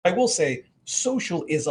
I will say social is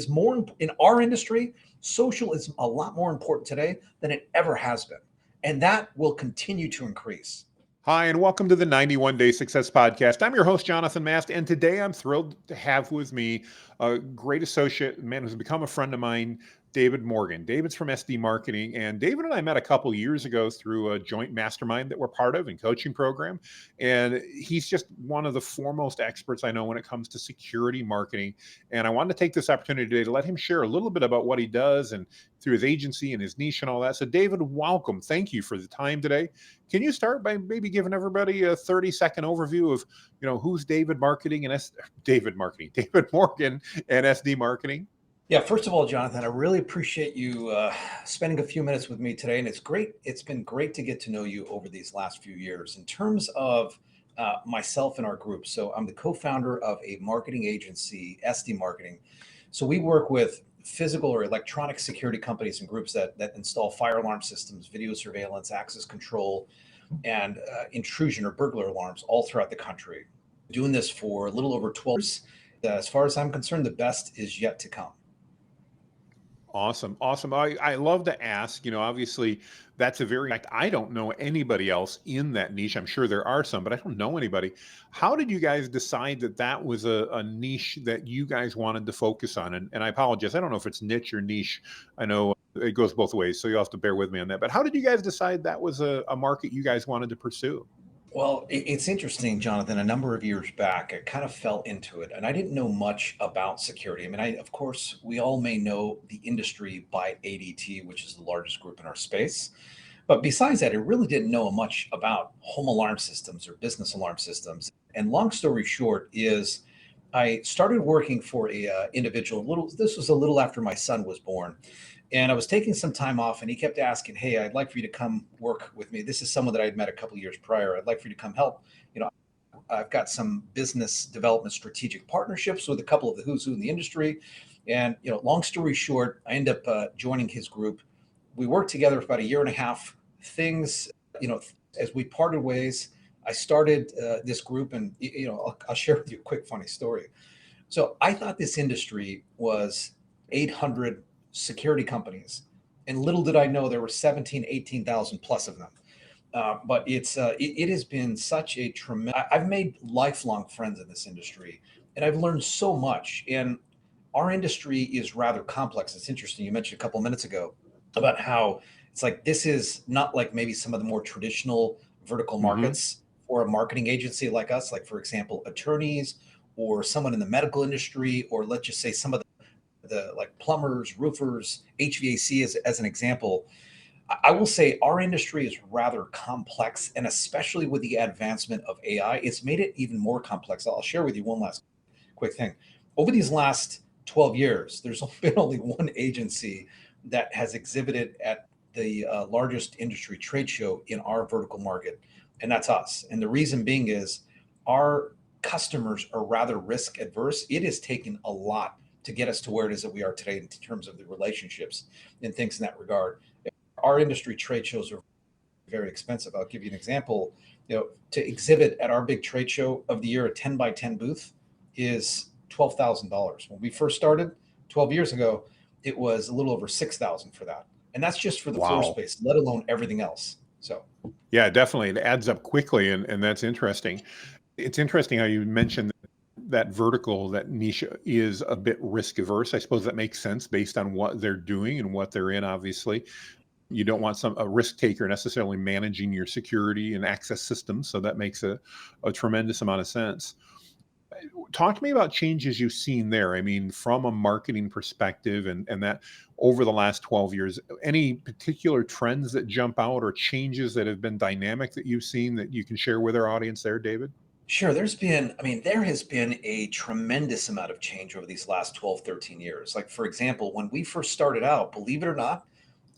more in our industry. Social is a lot more important today than it ever has been. And that will continue to increase. Hi, and welcome to the 91 Day Success Podcast. I'm your host, Jonathan Mast, and today I'm thrilled to have with me a great associate, a man who's become a friend of mine, David Morgan. David's from SD Marketing, and David and I met a couple years ago through a joint mastermind that we're part of and coaching program. And he's just one of the foremost experts I know when it comes to security marketing. And I wanted to take this opportunity today to let him share a little bit about what he does and through his agency and his niche and all that. So, David, welcome. Thank you for the time today. Can you start by maybe giving everybody a 30-second overview of, who's David Morgan and SD Marketing? Yeah, first of all, Jonathan, I really appreciate you spending a few minutes with me today. And it's great. It's been great to get to know you over these last few years. In terms of myself and our group, so I'm the co-founder of a marketing agency, SD Marketing. So we work with physical or electronic security companies and groups that install fire alarm systems, video surveillance, access control, and intrusion or burglar alarms all throughout the country. Doing this for a little over 12 years. As far as I'm concerned, the best is yet to come. Awesome. I love to ask, obviously that's I don't know anybody else in that niche. I'm sure there are some, but I don't know anybody. How did you guys decide that was a niche that you guys wanted to focus on? And I apologize, I don't know if it's niche or niche. I know it goes both ways, so you'll have to bear with me on that. But how did you guys decide that was a market you guys wanted to pursue? Well, it's interesting, Jonathan. A number of years back, I kind of fell into it, and I didn't know much about security. I mean, of course, we all may know the industry by ADT, which is the largest group in our space. But besides that, I really didn't know much about home alarm systems or business alarm systems. And long story short is, I started working for a individual. This was a little after my son was born, and I was taking some time off, and he kept asking, "Hey, I'd like for you to come work with me." This is someone that I'd met a couple of years prior. "I'd like for you to come help. You know, I've got some business development strategic partnerships with a couple of the who's who in the industry." And long story short, I end up joining his group. We worked together for about a year and a half. Things, as we parted ways, I started this group, and I'll share with you a quick funny story. So I thought this industry was 800 security companies, and little did I know there were 17, 18,000 plus of them. But it has been such a tremendous. I've made lifelong friends in this industry, and I've learned so much. And our industry is rather complex. It's interesting. You mentioned a couple of minutes ago about how it's like this is not like maybe some of the more traditional vertical Mm-hmm. markets for a marketing agency like us, like for example, attorneys or someone in the medical industry, or let's just say some of the like plumbers, roofers, HVAC as an example. I will say our industry is rather complex, and especially with the advancement of AI, it's made it even more complex. I'll share with you one last quick thing. Over these last 12 years, there's been only one agency that has exhibited at the largest industry trade show in our vertical market, and that's us. And the reason being is our customers are rather risk adverse. It has taken a lot to get us to where it is that we are today in terms of the relationships and things in that regard. Our industry trade shows are very expensive. I'll give you an example. To exhibit at our big trade show of the year, a 10 by 10 booth is $12,000. When we first started 12 years ago, it was a little over 6,000 for that. And that's just for the floor Wow. space, let alone everything else. So, Yeah, definitely. It adds up quickly, and that's interesting. It's interesting how you mentioned that vertical, that niche is a bit risk averse. I suppose that makes sense based on what they're doing and what they're in, obviously. You don't want a risk taker necessarily managing your security and access systems. So that makes a tremendous amount of sense. Talk to me about changes you've seen there. I mean, from a marketing perspective and that over the last 12 years, any particular trends that jump out or changes that have been dynamic that you've seen that you can share with our audience there, David? sure, there has been a tremendous amount of change over these last 12, 13 years. Like, for example, when we first started out, believe it or not,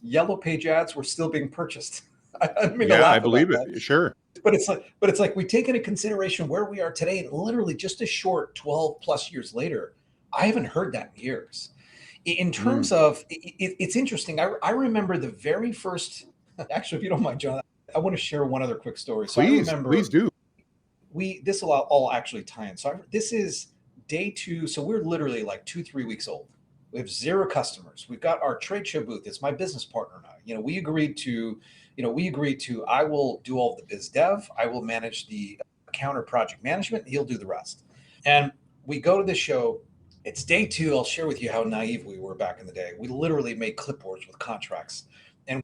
yellow page ads were still being purchased. I didn't mean to Yeah, I laugh about believe it. that. Sure. But it's like we take into consideration where we are today, and literally just a short 12 plus years later, I haven't heard that in years. In Mm. terms of, it's interesting. I remember the very first. Actually, if you don't mind, John, I want to share one other quick story. So I Please remember do. this will all actually tie in. So this is day two, so we're literally like 2, 3 weeks old. We have zero customers. We've got our trade show booth. It's my business partner and I. We agreed to I will do all the biz dev, I will manage the counter project management, he'll do the rest. And we go to the show. It's day two. I'll share with you how naive we were back in the day. We literally made clipboards with contracts, and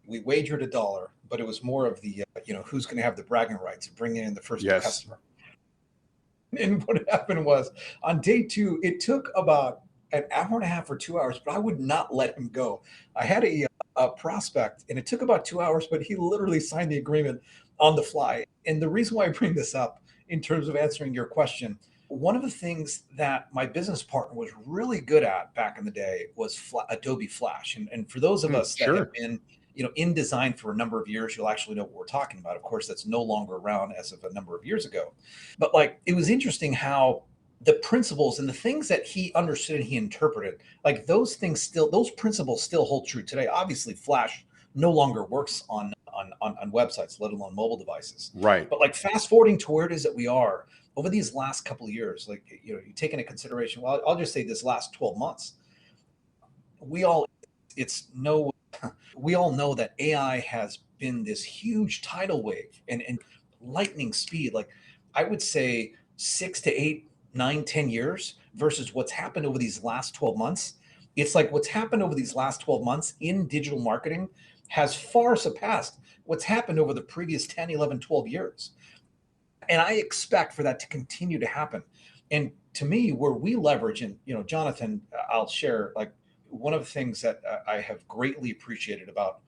we wagered $1, but it was more of the who's going to have the bragging rights of bringing in the first Yes. customer. And what happened was on day two, it took about an hour and a half or 2 hours, but I would not let him go. I had a prospect, and it took about 2 hours, but he literally signed the agreement on the fly. And the reason why I bring this up in terms of answering your question, one of the things that my business partner was really good at back in the day was Adobe Flash. And for those of us that have Sure. been in design for a number of years, you'll actually know what we're talking about. Of course, that's no longer around as of a number of years ago. But like, it was interesting how the principles and the things that he understood and he interpreted, like those principles still hold true today. Obviously, Flash no longer works on websites, let alone mobile devices. Right. But like, fast forwarding to where it is that we are over these last couple of years, like, you take into consideration, well, I'll just say this last 12 months, we all it's no we all know that AI has been this huge tidal wave and lightning speed. Like, I would say 6 to 8, 9, 10 years versus what's happened over these last 12 months. It's like what's happened over these last 12 months in digital marketing has far surpassed what's happened over the previous 10, 11, 12 years. And I expect for that to continue to happen. And to me, where we leverage, and Jonathan, I'll share, like, one of the things that I have greatly appreciated about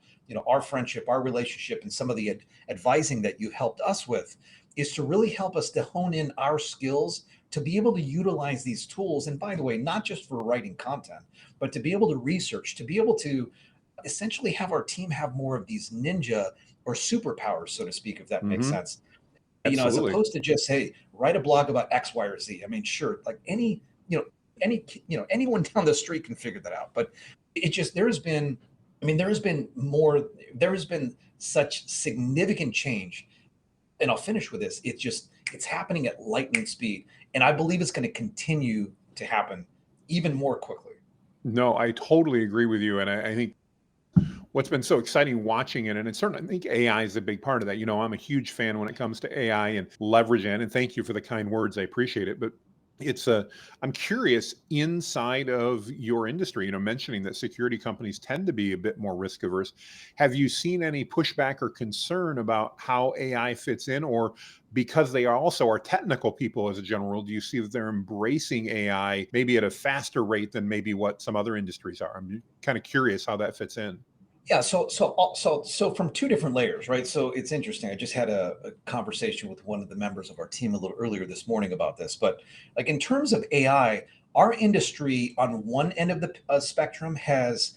our friendship, our relationship, and some of the advising that you helped us with, is to really help us to hone in our skills to be able to utilize these tools. And by the way, not just for writing content, but to be able to research, to be able to essentially have our team have more of these ninja or superpowers, so to speak, if that makes Hmm. sense. As Absolutely. opposed to just, hey, write a blog about X, Y, or Z. I mean, sure, like anyone down the street can figure that out. But it just there has been, there has been such significant change. And I'll finish with this. It's happening at lightning speed, and I believe it's going to continue to happen even more quickly. No, I totally agree with you. And I think what's been so exciting watching it, and it's certainly, I think AI is a big part of that. I'm a huge fan when it comes to AI and leverage it. And thank you for the kind words. I appreciate it. But I'm curious inside of your industry, mentioning that security companies tend to be a bit more risk averse. Have you seen any pushback or concern about how AI fits in, or because they also are technical people as a general rule, do you see that they're embracing AI maybe at a faster rate than maybe what some other industries are? I'm kind of curious how that fits in. Yeah, so from two different layers, right? So it's interesting. I just had a conversation with one of the members of our team a little earlier this morning about this. But like, in terms of AI, our industry on one end of the spectrum has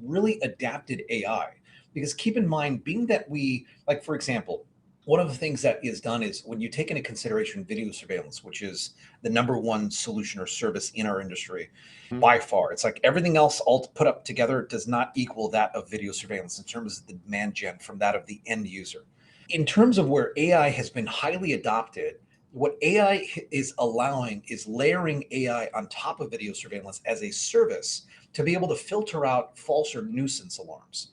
really adapted AI, because keep in mind, being that we, like, for example, one of the things that is done is when you take into consideration video surveillance, which is the number one solution or service in our industry Mhm. by far. It's like everything else all put up together does not equal that of video surveillance in terms of the demand gen from that of the end user. In terms of where AI has been highly adopted, what AI is allowing is layering AI on top of video surveillance as a service to be able to filter out false or nuisance alarms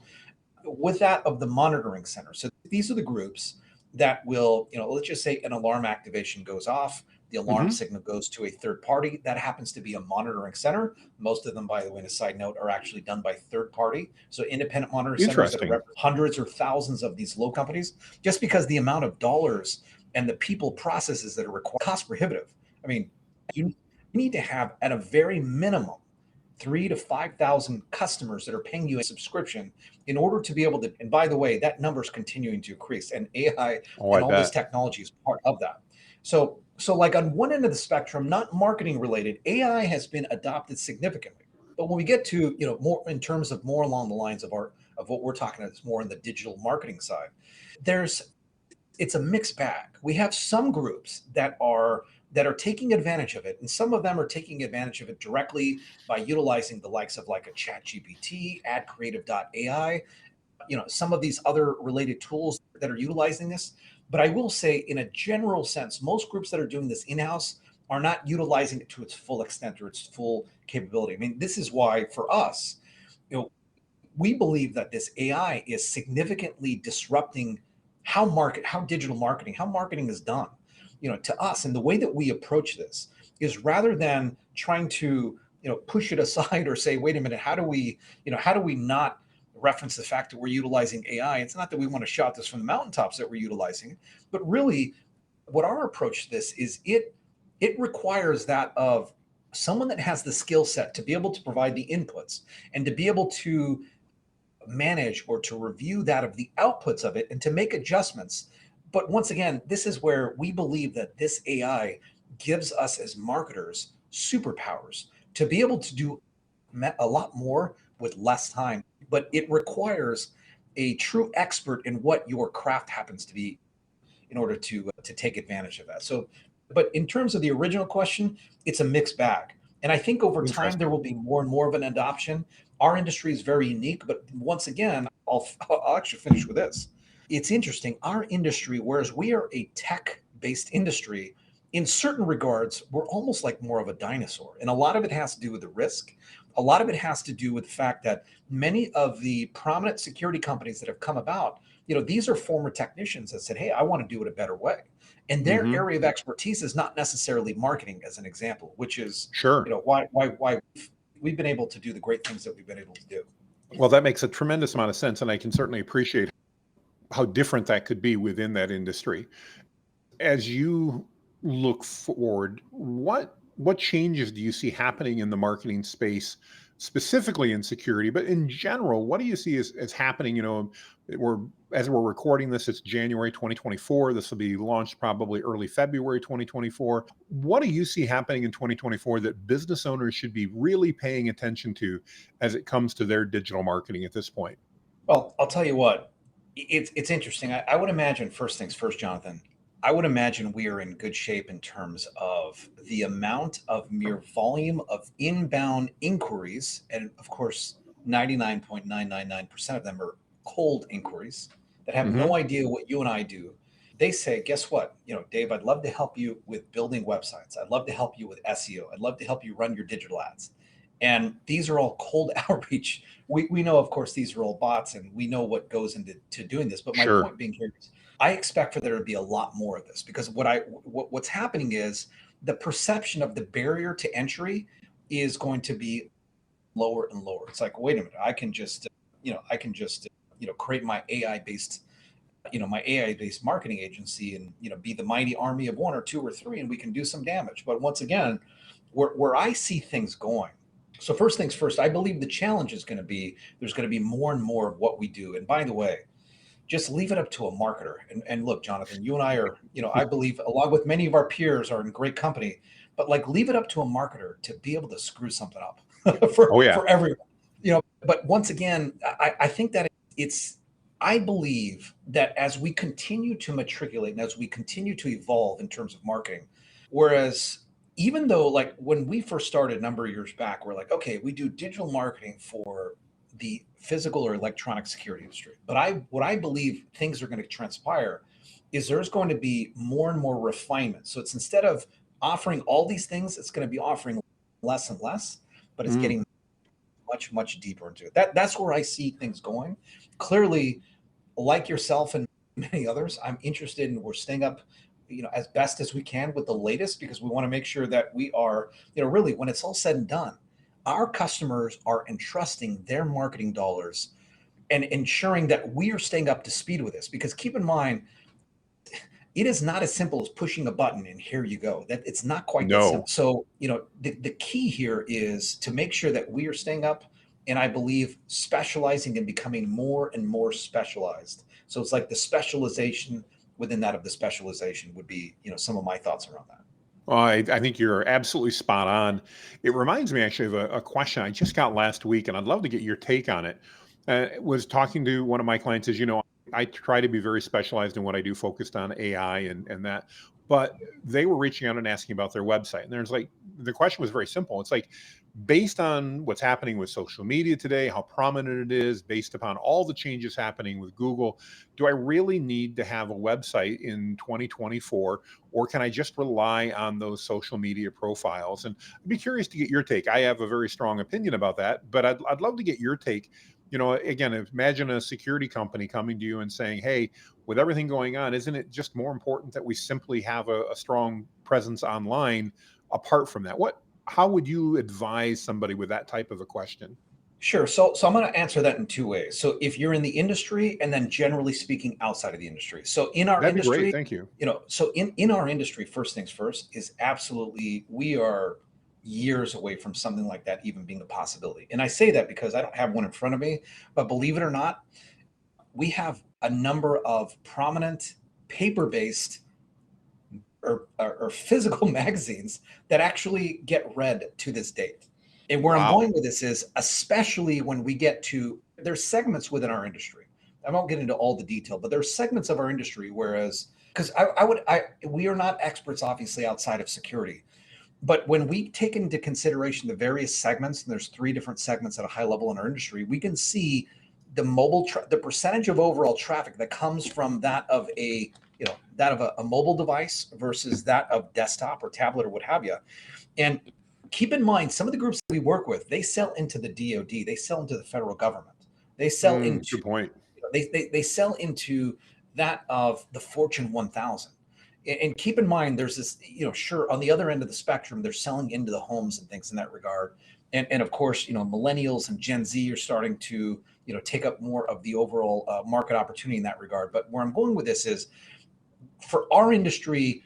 with that of the monitoring center. So these are the groups that will, let's just say an alarm activation goes off, the alarm Mhm. signal goes to a third party that happens to be a monitoring center. Most of them, by the way, in a side note, are actually done by third party. So independent monitoring centers that are Interesting. hundreds or thousands of these low companies, just because the amount of dollars and the people processes that are required, cost prohibitive. I mean, you need to have at a very minimum 3 to 5,000 customers that are paying you a subscription in order to be able to. And by the way, that number is continuing to increase, and AI Oh, I and all this bet. technology is part of that. So like, on one end of the spectrum, not marketing related, AI has been adopted significantly. But when we get to, more in terms of more along the lines of what we're talking about, is more on the digital marketing side. There's it's a mixed bag. We have some groups that are taking advantage of it, and some of them are taking advantage of it directly by utilizing the likes of like a chat GPT, adcreative.ai, some of these other related tools that are utilizing this. But I will say, in a general sense, most groups that are doing this in-house are not utilizing it to its full extent or its full capability. I mean, this is why for us, you know, we believe that this AI is significantly disrupting how digital marketing, how marketing is done, to us. And the way that we approach this is rather than trying to, push it aside or say, wait a minute, how do we not reference the fact that we're utilizing AI? It's not that we want to shout this from the mountaintops that we're utilizing it, but really what our approach to this is it requires that of someone that has the skill set to be able to provide the inputs and to be able to manage or to review that of the outputs of it and to make adjustments. But once again, this is where we believe that this AI gives us as marketers superpowers to be able to do a lot more with less time. But it requires a true expert in what your craft happens to be in order to take advantage of that. So, but in terms of the original question, it's a mixed bag. And I think over time there Interesting. will be more and more of an adoption. Our industry is very unique, but once again, I'll actually finish with this. It's interesting. Our industry, whereas we are a tech-based industry, in certain regards, we're almost like more of a dinosaur. And a lot of it has to do with the risk. A lot of it has to do with the fact that many of the prominent security companies that have come about, these are former technicians that said, hey, I want to do it a better way. And their Hmm. area of expertise is not necessarily marketing, as an example, which is, Sure. why we've been able to do the great things that we've been able to do. Well, that makes a tremendous amount of sense, and I can certainly appreciate how different that could be within that industry. As you look forward, what changes do you see happening in the marketing space, specifically in security, but in general, what do you see as happening? We're as we're recording this, it's January 2024. This will be launched probably early February 2024. What do you see happening in 2024 that business owners should be really paying attention to as it comes to their digital marketing at this point? Well, I'll tell you what, it's interesting. I would imagine first things first, Jonathan. I would imagine we are in good shape in terms of the amount of mere volume of inbound inquiries, and of course, 99.999% of them are cold inquiries that have Hmm. no idea what you and I do. They say, guess what? Dave, I'd love to help you with building websites. I'd love to help you with SEO. I'd love to help you run your digital ads. And these are all cold outreach. We know, of course, these are all bots, and we know what goes into doing this. But my Sure. point being here is, I expect for there to be a lot more of this because what's happening is the perception of the barrier to entry is going to be lower and lower. It's like, wait a minute, I can just create my AI based marketing agency and be the mighty army of one or two or three, and we can do some damage. But once again, where I see things going. So first things first, I believe the challenge is going to be there's going to be more and more of what we do. And by the way, just leave it up to a marketer. And look, Jonathan, you and I are, I believe, along with many of our peers, are in great company. But like, leave it up to a marketer to be able to screw something up for Oh yeah. for everyone. But once again, I think that it's. I believe that as we continue to matriculate and as we continue to evolve in terms of marketing, whereas even though like when we first started a number of years back, we're like, okay, we do digital marketing for the physical or electronic security industry. But what I believe things are going to transpire is there's going to be more and more refinement. So it's instead of offering all these things, it's going to be offering less and less, but it's Mm. getting much, much deeper into it. That's where I see things going. Clearly, like yourself and many others, I'm interested in we're staying up, as best as we can with the latest because we want to make sure that we are, really when it's all said and done, our customers are entrusting their marketing dollars and ensuring that we are staying up to speed with this. Because keep in mind, it is not as simple as pushing a button and here you go. That it's not quite that simple. No. So, the key here is to make sure that we are staying up and I believe specializing and becoming more and more specialized. So it's like the specialization within that of the specialization would be, some of my thoughts around that. Well, I think you're absolutely spot on. It reminds me actually of a question I just got last week, and I'd love to get your take on it. Was talking to one of my clients, as you know, I try to be very specialized in what I do, focused on AI and that. but they were reaching out and asking about their website. And there's like, the question was very simple. It's like, based on what's happening with social media today, how prominent it is, based upon all the changes happening with Google, do I really need to have a website in 2024, or can I just rely on those social media profiles? And I'd be curious to get your take. I have a very strong opinion about that, but I'd love to get your take. Again, imagine a security company coming to you and saying, hey, with everything going on, isn't it just more important that we simply have a strong presence online apart from that? How would you advise somebody with that type of a question? Sure. So I'm going to answer that in two ways. So if you're in the industry, and then generally speaking outside of the industry. So in our That'd be great. industry, Thank you. so in our industry, first things first is absolutely, we are years away from something like that even being a possibility. And I say that because I don't have one in front of me, but believe it or not, we have a number of prominent paper-based or physical magazines that actually get read to this date. And where I'm Wow. going with this is, especially when we get to, there's segments within our industry. I won't get into all the detail, but there's segments of our industry, whereas, because we are not experts, obviously, outside of security. But when we take into consideration the various segments, and there's three different segments at a high level in our industry, we can see the percentage of overall traffic that comes from that of a mobile device versus that of desktop or tablet or what have you. And keep in mind, some of the groups that we work with, they sell into the DoD, they sell into the federal government, they sell into, Good point. they sell into that of the Fortune 1000. And keep in mind, there's this, sure, on the other end of the spectrum, they're selling into the homes and things in that regard. And of course, millennials and Gen Z are starting to, take up more of the overall market opportunity in that regard. But where I'm going with this is, for our industry,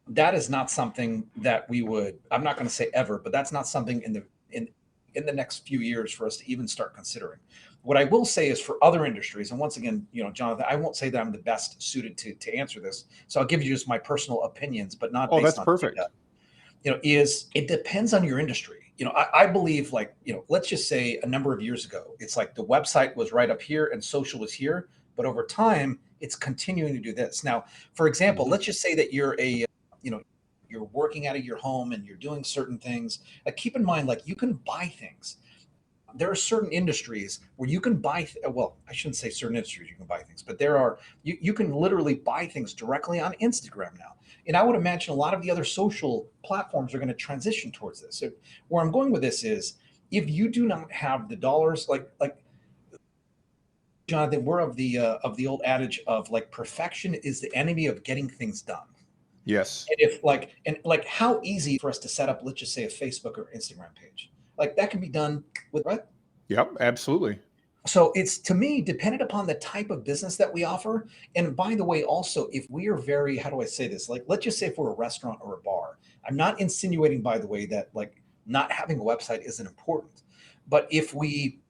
that is not something that we would, I'm not going to say ever, but that's not something in the next few years for us to even start considering. What I will say is, for other industries, and once again, Jonathan, I won't say that I'm the best suited to answer this. So I'll give you just my personal opinions, but not Oh, based that's on perfect. data. Is it depends on your industry. I believe, like, let's just say a number of years ago, it's like the website was right up here and social was here, but over time, it's continuing to do this. Now, for example, Mhm. let's just say that you're working out of your home and you're doing certain things. Like, keep in mind, like, you can buy things. There are certain industries where you can buy, well, I shouldn't say certain industries you can buy things, but you can literally buy things directly on Instagram now. And I would imagine a lot of the other social platforms are going to transition towards this. So where I'm going with this is, if you do not have the dollars, like Jonathan, we're of the old adage of, like, perfection is the enemy of getting things done. Yes. And if like, and like, how easy for us to set up, let's just say, a Facebook or Instagram page, like that can be done with, right? Yep. Absolutely. So it's, to me, dependent upon the type of business that we offer. And by the way, also, if we are very, how do I say this? Like, let's just say if we're a restaurant or a bar, I'm not insinuating, by the way, that, like, not having a website isn't important. But if we,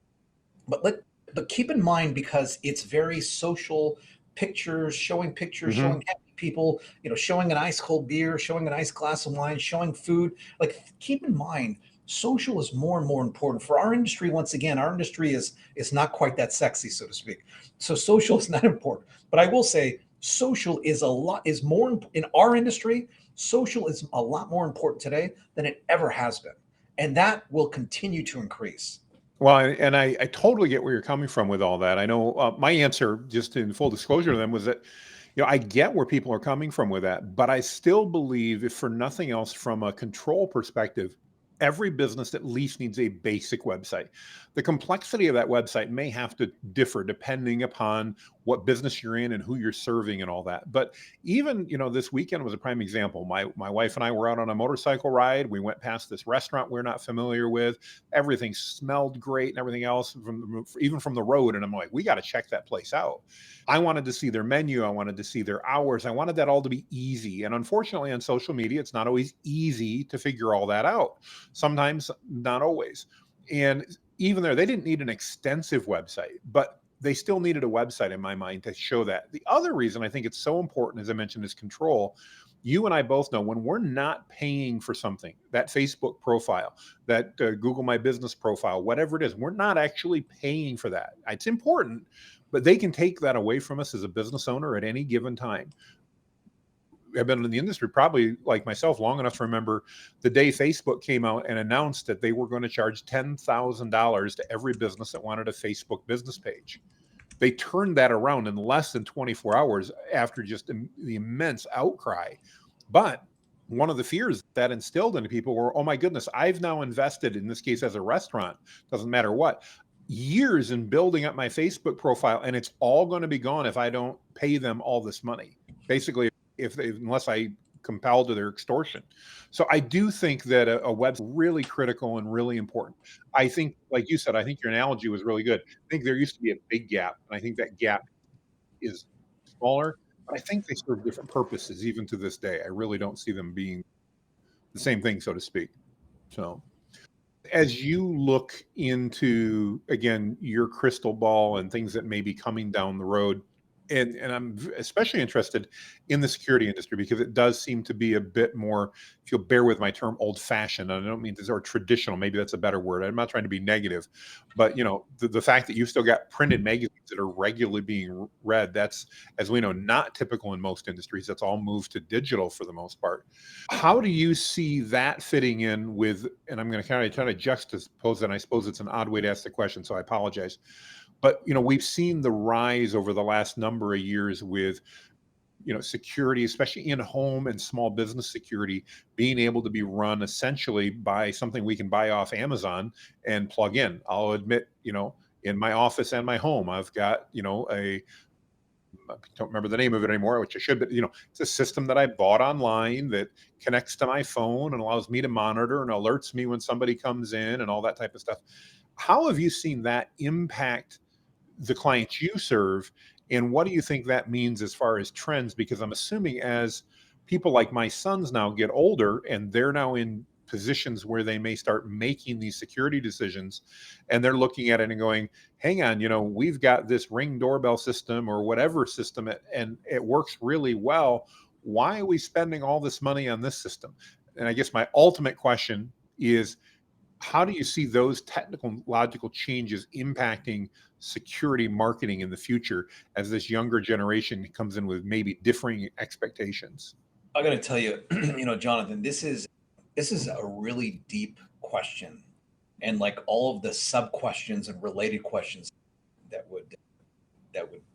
but let, but keep in mind, because it's very social, pictures, Hmm. showing happy people, showing an ice cold beer, showing a nice glass of wine, showing food. Like, keep in mind, social is more and more important for our industry. Once again, our industry is not quite that sexy, so to speak. So social is not important. But I will say, social is more in our industry. Social is a lot more important today than it ever has been, and that will continue to increase. Well, and I totally get where you're coming from with all that. I know my answer, just in full disclosure to them, was that, I get where people are coming from with that, but I still believe, if for nothing else, from a control perspective, every business at least needs a basic website. The complexity of that website may have to differ depending upon what business you're in and who you're serving and all that. But even, this weekend was a prime example. My wife and I were out on a motorcycle ride. We went past this restaurant we're not familiar with. Everything smelled great and everything else, even from the road. And I'm like, we got to check that place out. I wanted to see their menu. I wanted to see their hours. I wanted that all to be easy. And unfortunately, on social media, it's not always easy to figure all that out. Sometimes, not always. And even there, they didn't need an extensive website, but they still needed a website, in my mind, to show that. The other reason I think it's so important, as I mentioned, is control. You and I both know, when we're not paying for something, that Facebook profile, that Google My Business profile, whatever it is, we're not actually paying for that. It's important, but they can take that away from us as a business owner at any given time. have been in the industry probably like myself long enough to remember the day Facebook came out and announced that they were going to charge $10,000 to every business that wanted a Facebook business page. They turned that around in less than 24 hours after just the immense outcry. But one of the fears that instilled into people were, oh my goodness, I've now invested, in this case as a restaurant, doesn't matter what, years in building up my Facebook profile, and it's all going to be gone if I don't pay them all this money. Basically, unless I compel to their extortion. So I do think that a web's really critical and really important. I think, like you said, I think your analogy was really good. I think there used to be a big gap, and I think that gap is smaller, but I think they serve different purposes even to this day. I really don't see them being the same thing, so to speak. So as you look into, again, your crystal ball and things that may be coming down the road, and I'm especially interested in the security industry because it does seem to be a bit more, if you'll bear with my term, old fashioned. I don't mean this, or traditional, maybe that's a better word. I'm not trying to be negative, but the fact that you've still got printed magazines that are regularly being read, that's, as we know, not typical in most industries. That's all moved to digital for the most part. How do you see that fitting in with, and I'm going to kind of try to juxtapose, and I suppose it's an odd way to ask the question, so I apologize. But we've seen the rise over the last number of years with security, especially in home and small business security, being able to be run essentially by something we can buy off Amazon and plug in. I'll admit, in my office and my home, I've got I don't remember the name of it anymore, which I should, but it's a system that I bought online that connects to my phone and allows me to monitor and alerts me when somebody comes in and all that type of stuff. How have you seen that impact the clients you serve, and what do you think that means as far as trends? Because I'm assuming as people like my sons now get older and they're now in positions where they may start making these security decisions, and they're looking at it and going, hang on, we've got this Ring doorbell system or whatever system, and it works really well. Why are we spending all this money on this system? And I guess my ultimate question is, how do you see those technological changes impacting security marketing in the future as this younger generation comes in with maybe differing expectations? I got to tell you, Jonathan, this is a really deep question, and like all of the sub questions and related questions that would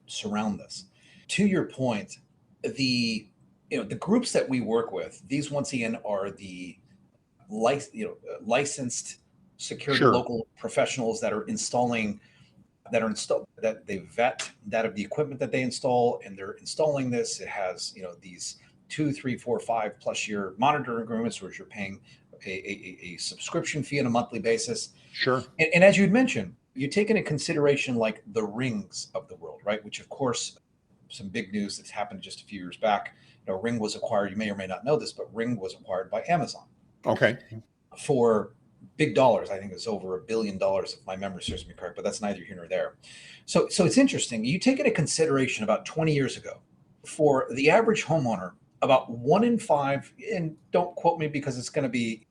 surround this. To your point, the groups that we work with, these once again are the licensed security Sure. local professionals that they vet that of the equipment that they install, and they're installing this. It has these 2, 3, 4, 5+ year monitoring agreements, where you're paying a subscription fee on a monthly basis. Sure. And as you'd mentioned, you take into consideration like the Rings of the world, right? Which of course, some big news that's happened just a few years back. Ring was acquired. You may or may not know this, but Ring was acquired by Amazon. Okay. For big dollars. I think it's over $1 billion, if my memory serves me correct, but that's neither here nor there. So it's interesting. You take into consideration about 20 years ago, for the average homeowner, about 1 in 5, and don't quote me because it's going to be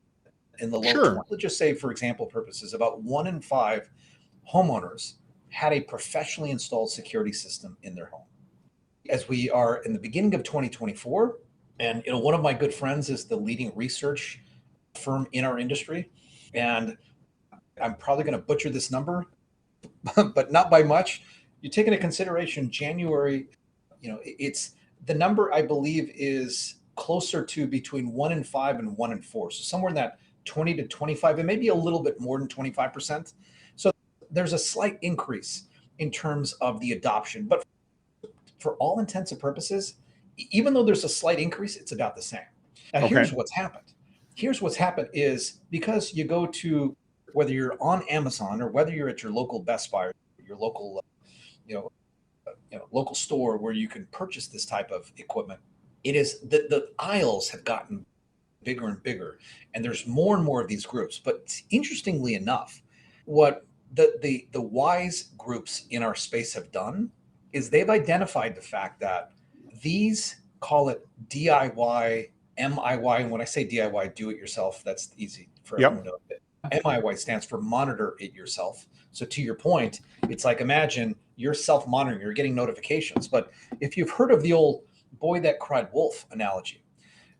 in the low 20s. Let's just say, for example purposes, about 1 in 5 homeowners had a professionally installed security system in their home. As we are in the beginning of 2024, and one of my good friends is the leading research firm in our industry, and I'm probably going to butcher this number, but not by much. You take into consideration January, it's the number, I believe, is closer to between 1 in 5 and 1 in 4. So somewhere in that 20 to 25, and maybe a little bit more than 25%. So there's a slight increase in terms of the adoption, but for all intents and purposes, even though there's a slight increase, it's about the same. Now, here's what's happened. Is because you go to, whether you're on Amazon or whether you're at your local Best Buy, your local, local store where you can purchase this type of equipment, it is the aisles have gotten bigger and bigger, and there's more and more of these groups. But interestingly enough, what the wise groups in our space have done is they've identified the fact that these, call it DIY, MIY, and when I say DIY, do it yourself, that's easy for everyone to know. MIY stands for monitor it yourself. So to your point, it's like, imagine you're self-monitoring, you're getting notifications. But if you've heard of the old boy that cried wolf analogy,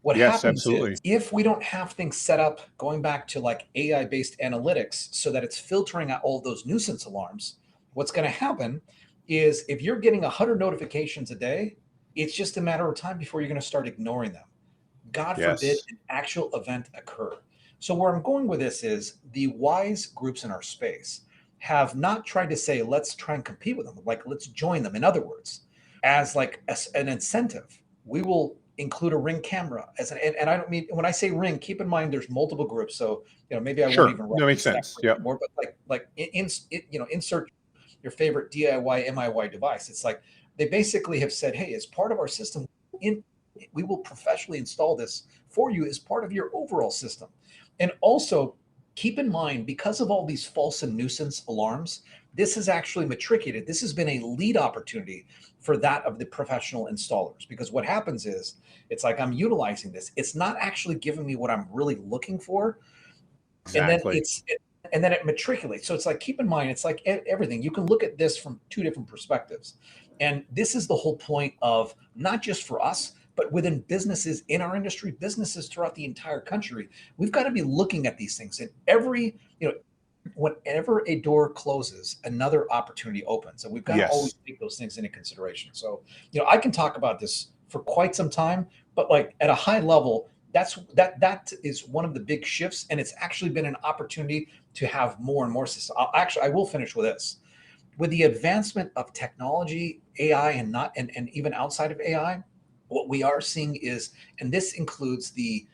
What Yes, happens is absolutely. if we don't have things set up, going back to like AI based analytics, so that it's filtering out all those nuisance alarms, what's going to happen is if you're getting 100 notifications a day, it's just a matter of time before you're going to start ignoring them. God forbid Yes. an actual event occur. So, where I'm going with this is the wise groups in our space have not tried to say, let's try and compete with them, like, let's join them. In other words, as like an incentive, we will include a ring camera as and I don't mean, when I say ring, keep in mind there's multiple groups. So, maybe I won't Sure. even That makes reference that sense. ring Yep. anymore, but insert your favorite DIY, MIY device. It's like they basically have said, hey, as part of our system, in we will professionally install this for you as part of your overall system. And also keep in mind, because of all these false and nuisance alarms, this is actually matriculated. This has been a lead opportunity for that of the professional installers. Because what happens is it's like I'm utilizing this. It's not actually giving me what I'm really looking for. And then Exactly. and then it matriculates. So it's like, keep in mind, it's like everything. You can look at this from two different perspectives. And this is the whole point of not just for us, but within businesses in our industry, businesses throughout the entire country. We've got to be looking at these things. And whenever a door closes, another opportunity opens. And we've got to always Yes. take those things into consideration. So, I can talk about this for quite some time, but like at a high level, that is one of the big shifts, and it's actually been an opportunity to have more and more systems. I will finish with this. With the advancement of technology, AI, and even outside of AI, what we are seeing is, and this includes the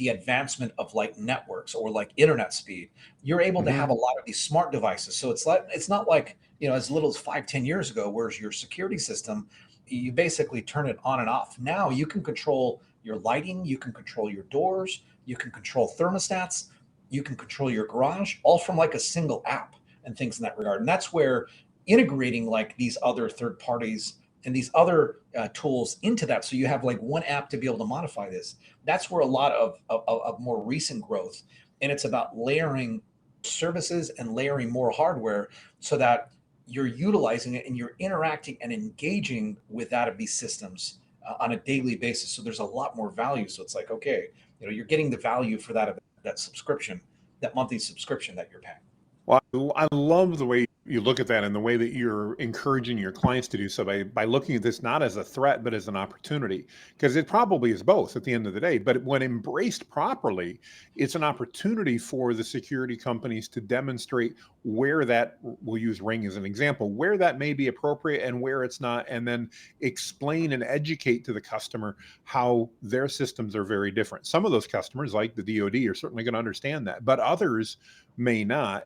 advancement of like networks or like internet speed. You're able to have Hmm. a lot of these smart devices. So it's not like, as little as 5-10 years ago, whereas your security system, you basically turn it on and off. Now you can control your lighting, you can control your doors, you can control thermostats, you can control your garage, all from like a single app and things in that regard. And that's where integrating like these other third parties and these other tools into that, so you have like one app to be able to modify this. That's where a lot of more recent growth, and it's about layering services and layering more hardware, so that you're utilizing it and you're interacting and engaging with that of these systems on a daily basis. So there's a lot more value. So it's like, okay, you're getting the value for that subscription, that monthly subscription that you're paying. Well, I love the way you look at that and the way that you're encouraging your clients to do so by looking at this not as a threat, but as an opportunity. Because it probably is both at the end of the day. But when embraced properly, it's an opportunity for the security companies to demonstrate where that, we'll use Ring as an example, where that may be appropriate and where it's not, and then explain and educate to the customer how their systems are very different. Some of those customers, like the DoD, are certainly going to understand that, but others may not.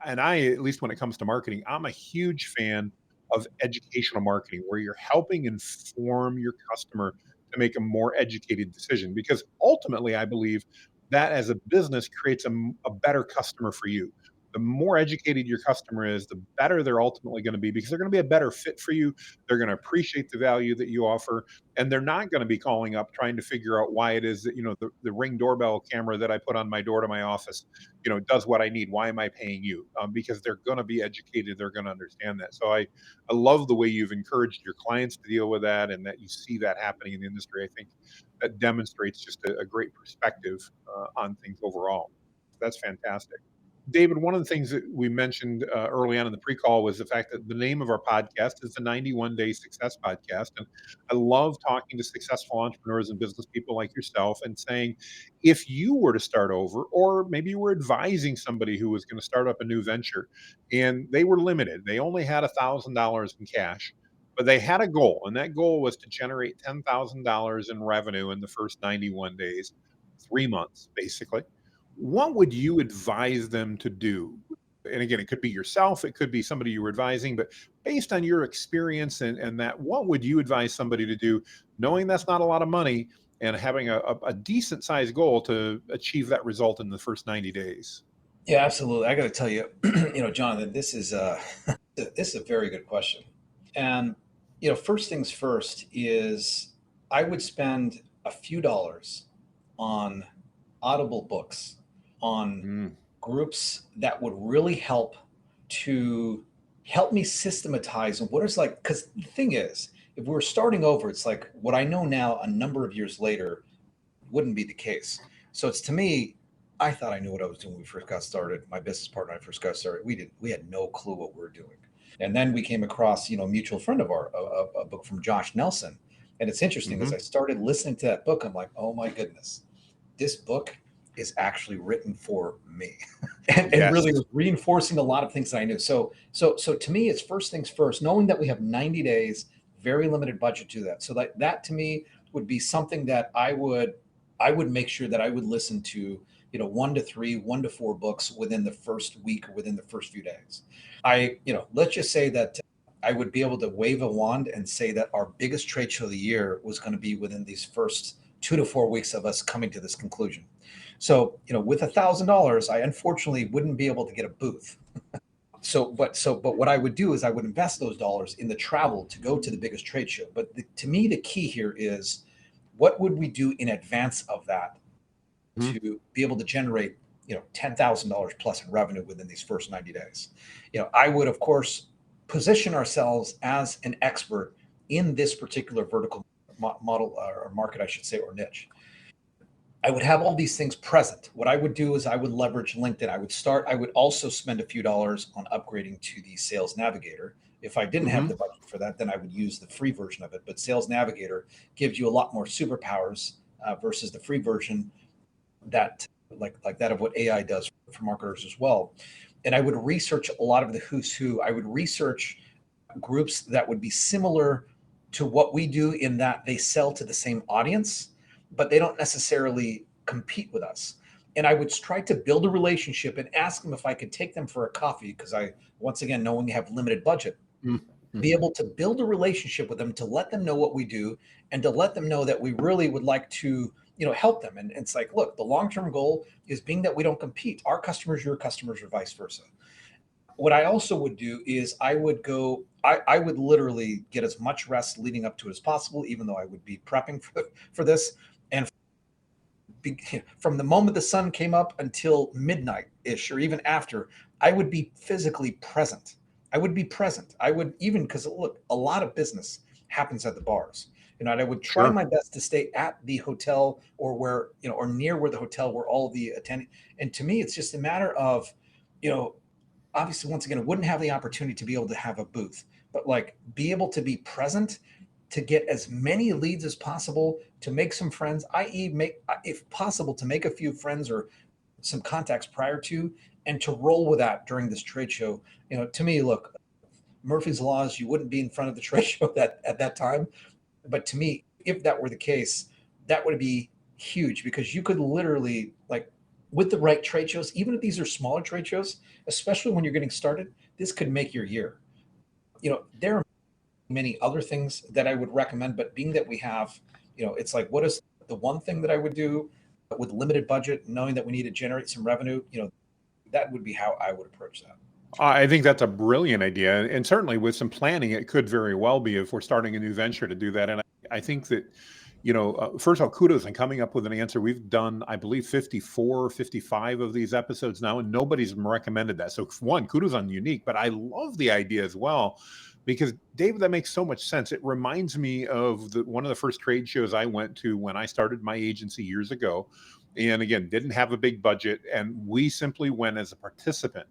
And at least when it comes to marketing, I'm a huge fan of educational marketing where you're helping inform your customer to make a more educated decision. Because ultimately, I believe that as a business creates a better customer for you. The more educated your customer is, the better they're ultimately going to be because they're going to be a better fit for you. They're going to appreciate the value that you offer, and they're not going to be calling up trying to figure out why it is that, the Ring doorbell camera that I put on my door to my office, does what I need. Why am I paying you? Because they're going to be educated. They're going to understand that. So I love the way you've encouraged your clients to deal with that and that you see that happening in the industry. I think that demonstrates just a great perspective on things overall. That's fantastic. David, one of the things that we mentioned early on in the pre-call was the fact that the name of our podcast is the 91 Day Success Podcast. And I love talking to successful entrepreneurs and business people like yourself and saying, if you were to start over, or maybe you were advising somebody who was going to start up a new venture and they were limited, they only had $1,000 in cash, but they had a goal, and that goal was to generate $10,000 in revenue in the first 91 days, 3 months, basically. What would you advise them to do? And again, it could be yourself, it could be somebody you were advising, but based on your experience and that, what would you advise somebody to do, knowing that's not a lot of money and having a decent sized goal to achieve that result in the first 90 days? Yeah, absolutely. I got to tell you, Jonathan, this is this is a very good question. And first things first is I would spend a few dollars on Audible books, on Mm, groups that would really to help me systematize and what is like, because the thing is, if we're starting over, it's like what I know now a number of years later. wouldn't be the case. So it's, to me, I thought I knew what I was doing when we first got started. My business partner and I first got started. We had no clue what we were doing. And then we came across, a mutual friend of our, a book from Josh Nelson. And it's interesting, as Mm-hmm. I started listening to that book, I'm like, oh my goodness, this book is actually written for me. And Yes. really was reinforcing a lot of things that I knew. So to me, it's first things first, knowing that we have 90 days, very limited budget to that. So that to me would be something that I would make sure that I would listen to, 1 to 3, 1 to 4 books within the first week or within the first few days. Let's just say that I would be able to wave a wand and say that our biggest trade show of the year was going to be within these first 2 to 4 weeks of us coming to this conclusion. So, with $1,000, I unfortunately wouldn't be able to get a booth. But what I would do is I would invest those dollars in the travel to go to the biggest trade show. But to me, the key here is, what would we do in advance of that Mhm. to be able to generate, $10,000 plus in revenue within these first 90 days? I would, of course, position ourselves as an expert in this particular vertical model, or market, I should say, or niche. I would have all these things present. What I would do is I would leverage LinkedIn. I would also spend a few dollars on upgrading to the Sales Navigator. If I didn't have Mm-hmm. the budget for that, then I would use the free version of it. But Sales Navigator gives you a lot more superpowers versus the free version, that like that of what AI does for marketers as well. And I would research a lot of the who's who. I would research groups that would be similar to what we do, in that they sell to the same audience, but they don't necessarily compete with us. And I would try to build a relationship and ask them if I could take them for a coffee, because I, once again, knowing we have limited budget, be Mm-hmm. able to build a relationship with them, to let them know what we do, and to let them know that we really would like to, help them. And it's like, look, the long-term goal is being that we don't compete. Our customers, your customers, or vice versa. What I also would do is I would literally get as much rest leading up to it as possible, even though I would be prepping for this. And from the moment the sun came up until midnight ish, or even after, I would be physically present. I would be present. I would, even because, look, a lot of business happens at the bars. And I would try Sure. my best to stay at the hotel, or where, or near where the hotel, where all the attending. And to me, it's just a matter of, you know, obviously, once again, I wouldn't have the opportunity to be able to have a booth, but like, be able to be present, to get as many leads as possible, to make some friends, i.e., make, if possible, to make a few friends or some contacts prior to, and to roll with that during this trade show. To me, look, Murphy's laws, you wouldn't be in front of the trade show that at that time. But to me, if that were the case, that would be huge, because you could literally, like, with the right trade shows, even if these are smaller trade shows, especially when you're getting started, this could make your year. There are many other things that I would recommend, but being that we have, it's like, what is the one thing that I would do with limited budget, knowing that we need to generate some revenue? That would be how I would approach that. I think that's a brilliant idea, and certainly with some planning, it could very well be, if we're starting a new venture, to do that. And I think that, first of all, kudos on coming up with an answer. We've done, I believe, 54, 55 of these episodes now, and nobody's recommended that. So one, kudos on unique, but I love the idea as well, because David, that makes so much sense. It reminds me of one of the first trade shows I went to when I started my agency years ago. And again, didn't have a big budget, and we simply went as a participant.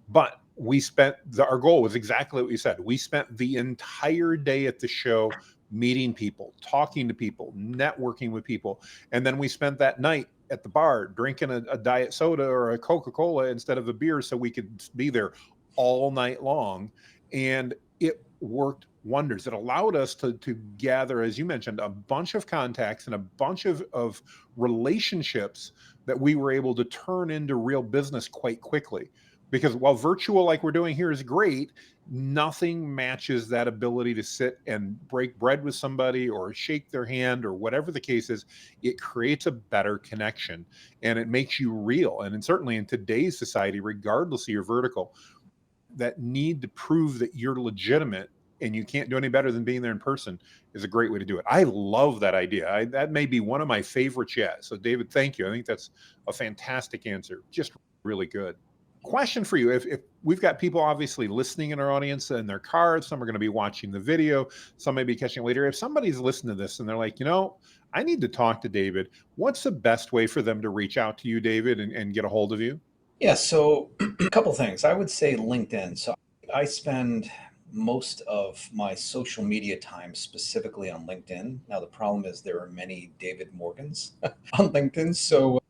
But we spent our goal was exactly what you said. We spent the entire day at the show meeting people, talking to people, networking with people. And then we spent that night at the bar drinking a diet soda or a Coca-Cola instead of a beer, so we could be there all night long. And it worked wonders. It allowed us to gather, as you mentioned, a bunch of contacts and a bunch of relationships that we were able to turn into real business quite quickly. Because while virtual, like we're doing here, is great, nothing matches that ability to sit and break bread with somebody or shake their hand or whatever the case is. It creates a better connection, and it makes you real. And certainly in today's society, regardless of your vertical, that need to prove that you're legitimate and you can't do any better than being there in person is a great way to do it. I love that idea. That may be one of my favorites yet. So David, thank you. I think that's a fantastic answer. Just really good. question for you. If we've got people obviously listening in our audience in their cars, some are going to be watching the video, some may be catching it later. If somebody's listening to this and they're like, I need to talk to David, what's the best way for them to reach out to you, David, and get a hold of you? Yeah, so a couple things. I would say LinkedIn. So I spend most of my social media time specifically on LinkedIn. Now, the problem is there are many David Morgans on LinkedIn. So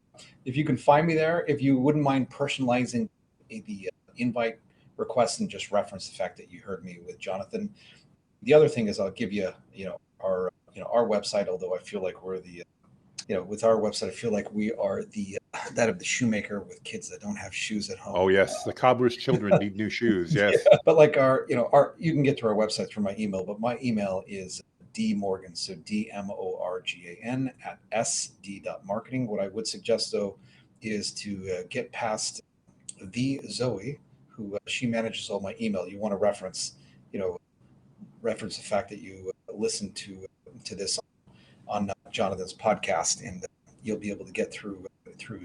if you can find me there, if you wouldn't mind personalizing the invite request and just reference the fact that you heard me with Jonathan. The other thing is I'll give you, our website, although I feel like we're with our website, I feel like we are that of the shoemaker with kids that don't have shoes at home. Oh, yes. The cobbler's children need new shoes. Yes. Yeah, but like you can get to our website through my email, but my email is dmorgan, so DMORGAN at sd.marketing. What I would suggest though is to get past the Zoe, who she manages all my email. You want to reference the fact that you listen to this on Jonathan's podcast, and you'll be able to get through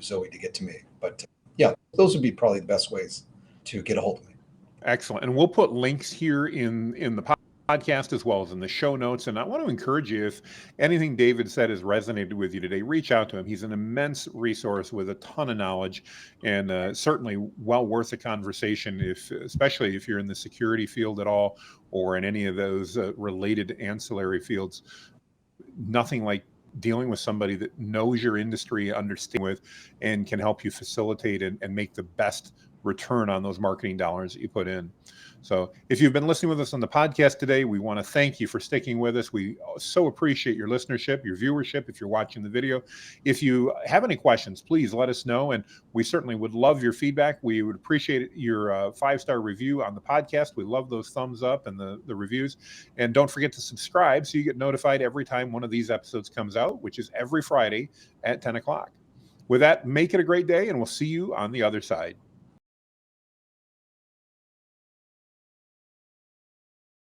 Zoe to get to me. But yeah, those would be probably the best ways to get a hold of me. Excellent. And we'll put links here in the podcast as well as in the show notes. And I want to encourage you, if anything David said has resonated with you today, reach out to him. He's an immense resource with a ton of knowledge, and certainly well worth a conversation, especially if you're in the security field at all or in any of those related ancillary fields. Nothing like dealing with somebody that knows your industry, understands with, and can help you facilitate and make the best return on those marketing dollars that you put in. So if you've been listening with us on the podcast today, we want to thank you for sticking with us. We so appreciate your listenership, your viewership, if you're watching the video. If you have any questions, please let us know. And we certainly would love your feedback. We would appreciate your 5-star review on the podcast. We love those thumbs up and the reviews. And don't forget to subscribe so you get notified every time one of these episodes comes out, which is every Friday at 10 o'clock. With that, make it a great day, and we'll see you on the other side.